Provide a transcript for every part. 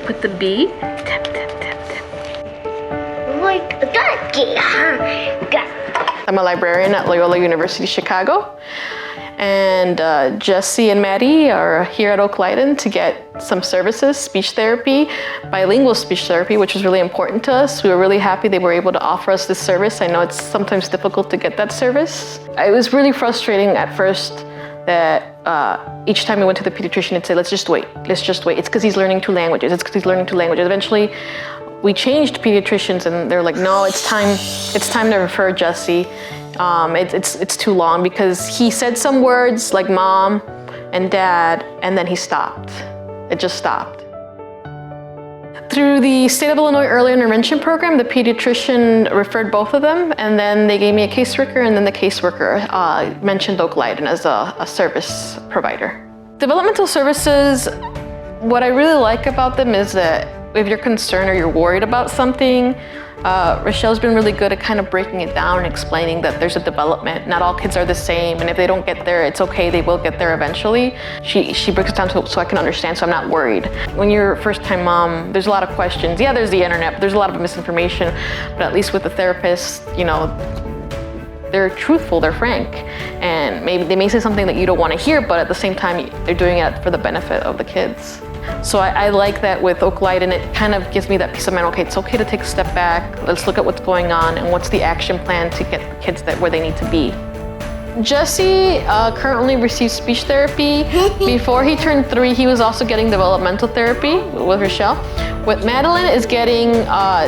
put the B. Tap, tap, tap, tap. Like a ducky, huh? I'm a librarian at Loyola University Chicago. And Jesse and Maddie are here at Oak Leiden to get some services, speech therapy, bilingual speech therapy, which was really important to us. We were really happy they were able to offer us this service. I know it's sometimes difficult to get that service. It was really frustrating at first that each time we went to the pediatrician, it'd say, let's just wait. It's because he's learning 2 languages. Eventually, we changed pediatricians and they're like, no, it's time to refer Jesse. It's too long because he said some words like mom and dad, and then he stopped. It just stopped. Through the State of Illinois Early Intervention Program, the pediatrician referred both of them, and then they gave me a caseworker, and then the caseworker mentioned Oak Leiden as a service provider. Developmental services, what I really like about them is that if you're concerned or you're worried about something, Rochelle's been really good at kind of breaking it down and explaining that there's a development. Not all kids are the same, and if they don't get there, it's okay, they will get there eventually. She breaks it down so I can understand, so I'm not worried. When you're a first-time mom, there's a lot of questions. Yeah, there's the internet, but there's a lot of misinformation, but at least with the therapist, you know, they're truthful, they're frank, and maybe they may say something that you don't want to hear, but at the same time, they're doing it for the benefit of the kids. So I like that with Oak Leiden, and it kind of gives me that peace of mind. Okay, it's okay to take a step back. Let's look at what's going on and what's the action plan to get the kids where they need to be. Jesse currently receives speech therapy. Before he turned 3, he was also getting developmental therapy with Rochelle. With Madeline is getting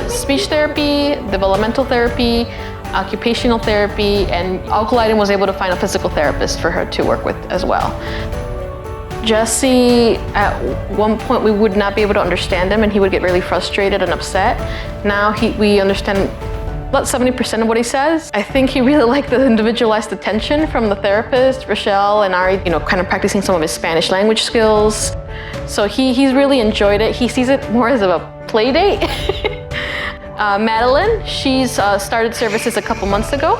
speech therapy, developmental therapy, occupational therapy, and Oak Leiden was able to find a physical therapist for her to work with as well. Jesse, at one point we would not be able to understand him and he would get really frustrated and upset. Now we understand about 70% of what he says. I think he really liked the individualized attention from the therapist, Rochelle and Ari, you know, kind of practicing some of his Spanish language skills. So he's really enjoyed it. He sees it more as a play date. Madeline, she's started services a couple months ago.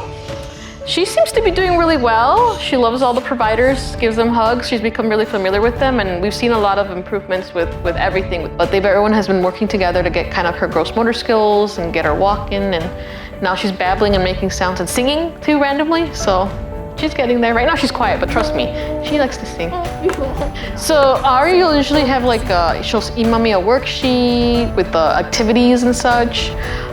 She seems to be doing really well. She loves all the providers, gives them hugs. She's become really familiar with them, and we've seen a lot of improvements with everything. But everyone has been working together to get kind of her gross motor skills and get her walking, and now she's babbling and making sounds and singing too randomly, so she's getting there. Right now she's quiet, but trust me, she likes to sing. So Ari will usually have she'll email me a worksheet with the activities and such.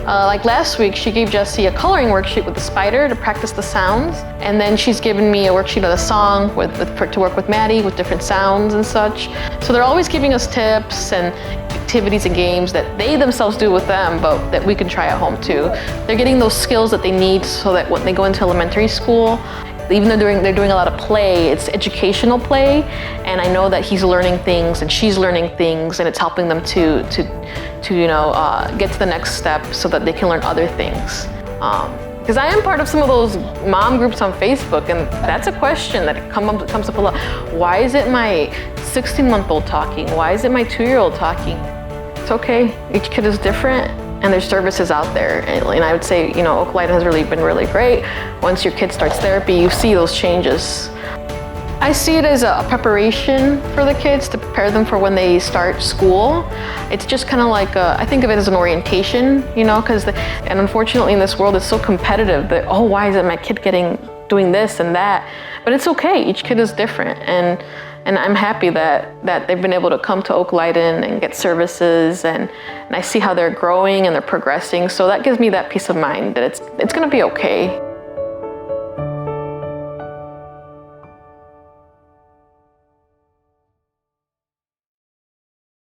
Like last week, she gave Jesse a coloring worksheet with the spider to practice the sounds. And then she's given me a worksheet of the song to work with Maddie with different sounds and such. So they're always giving us tips and activities and games that they themselves do with them, but that we can try at home too. They're getting those skills that they need so that when they go into elementary school, even though they're doing a lot of play, it's educational play, and I know that he's learning things and she's learning things, and it's helping them to get to the next step so that they can learn other things. Because I am part of some of those mom groups on Facebook, and that's a question that comes up a lot. Why is it my 16-month-old talking? Why is it my 2-year-old talking? It's okay. Each kid is different. And there's services out there, and I would say, you know, Oak Leiden has really been really great. Once your kid starts therapy, you see those changes. I see it as a preparation for the kids to prepare them for when they start school. It's just kind of like I think of it as an orientation, you know, and unfortunately in this world it's so competitive that, oh, why isn't my kid doing this and that? But it's okay. Each kid is different, and I'm happy that they've been able to come to Oak Leiden and get services, and I see how they're growing and they're progressing. So that gives me that peace of mind that it's going to be okay.